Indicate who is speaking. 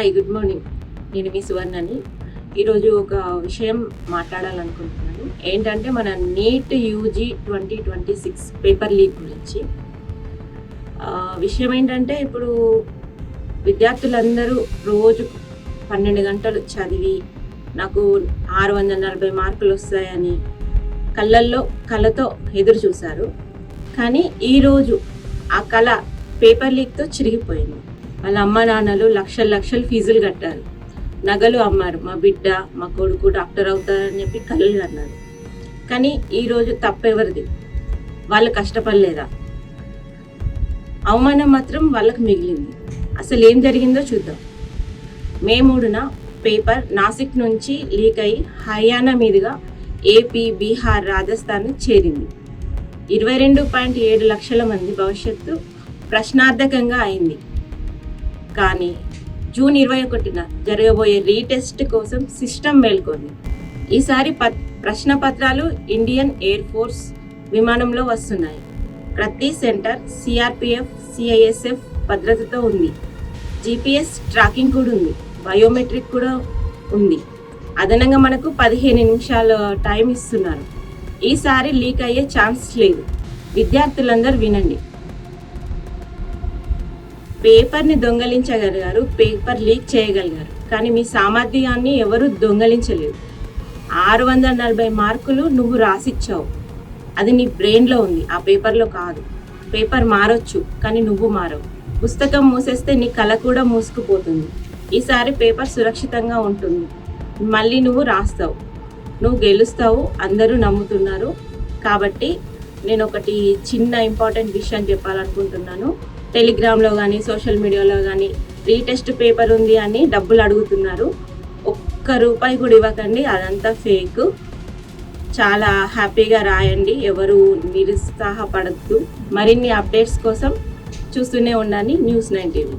Speaker 1: Hi, good morning. నేను మీ సువర్ణని. ఈరోజు ఒక విషయం మాట్లాడాలనుకుంటున్నాను. ఏంటంటే మన నీట్ యూజీ 2026 పేపర్ లీక్ గురించి. విషయం ఏంటంటే ఇప్పుడు విద్యార్థులందరూ రోజు 12 గంటలు చదివి నాకు 640 మార్కులు వస్తాయని కళతో ఎదురు చూశారు. కానీ ఈరోజు ఆ కళ పేపర్ లీక్తో చిరిగిపోయింది. వాళ్ళ అమ్మ నాన్నలు లక్షలు ఫీజులు కట్టారు, నగలు అమ్మారు, మా బిడ్డ మా కొడుకు డాక్టర్ అవుతారని చెప్పి కళ్ళు అన్నారు. కానీ ఈరోజు తప్పెవరిది? వాళ్ళు కష్టపడలేదా? అవమానం మాత్రం వాళ్ళకు మిగిలింది. అసలు ఏం జరిగిందో చూద్దాం. మే 3న పేపర్ నాసిక్ నుంచి లీక్ అయి హర్యానా మీదుగా ఏపీ, బీహార్, రాజస్థాన్ చేరింది. 22.7 లక్షల మంది భవిష్యత్తు ప్రశ్నార్థకంగా అయింది. కానీ జూన్ 21న జరగబోయే రీటెస్ట్ కోసం సిస్టమ్ మేల్కొంది. ఈసారి ప్రశ్న పత్రాలు ఇండియన్ ఎయిర్ ఫోర్స్ విమానంలో వస్తున్నాయి. ప్రతి సెంటర్ సిఆర్పిఎఫ్, సిఐఎస్ఎఫ్ భద్రతతో ఉంది. జిపిఎస్ ట్రాకింగ్ కూడా ఉంది, బయోమెట్రిక్ కూడా ఉంది. అదనంగా మనకు 15 నిమిషాల టైం ఇస్తున్నారు. ఈసారి లీక్ అయ్యే ఛాన్స్ లేదు. విద్యార్థులందరూ వినండి. పేపర్ని దొంగలించగలిగారు, పేపర్ లీక్ చేయగలిగారు, కానీ మీ సామర్థ్యాన్ని ఎవరు దొంగలించలేరు. 640 మార్కులు నువ్వు రాసిచ్చావు, అది నీ బ్రెయిన్లో ఉంది, ఆ పేపర్లో కాదు. పేపర్ మారొచ్చు, కానీ నువ్వు మారవు. పుస్తకం మూసేస్తే నీ కళ కూడా మూసుకుపోతుంది. ఈసారి పేపర్ సురక్షితంగా ఉంటుంది. మళ్ళీ నువ్వు రాస్తావు, నువ్వు గెలుస్తావు, అందరూ నమ్ముతున్నారు. కాబట్టి నేను ఒకటి చిన్న ఇంపార్టెంట్ విషయం చెప్పాలనుకుంటున్నాను. టెలిగ్రామ్లో కానీ సోషల్ మీడియాలో కానీ రీటెస్ట్ పేపర్ ఉంది అని డబ్బులు అడుగుతున్నారు. ₹1 కూడా ఇవ్వకండి, అదంతా ఫేక్. చాలా హ్యాపీగా రాయండి, ఎవరు నిరుత్సాహపడద్దు. మరిన్ని అప్డేట్స్ కోసం చూస్తూనే ఉండండి News9 TV.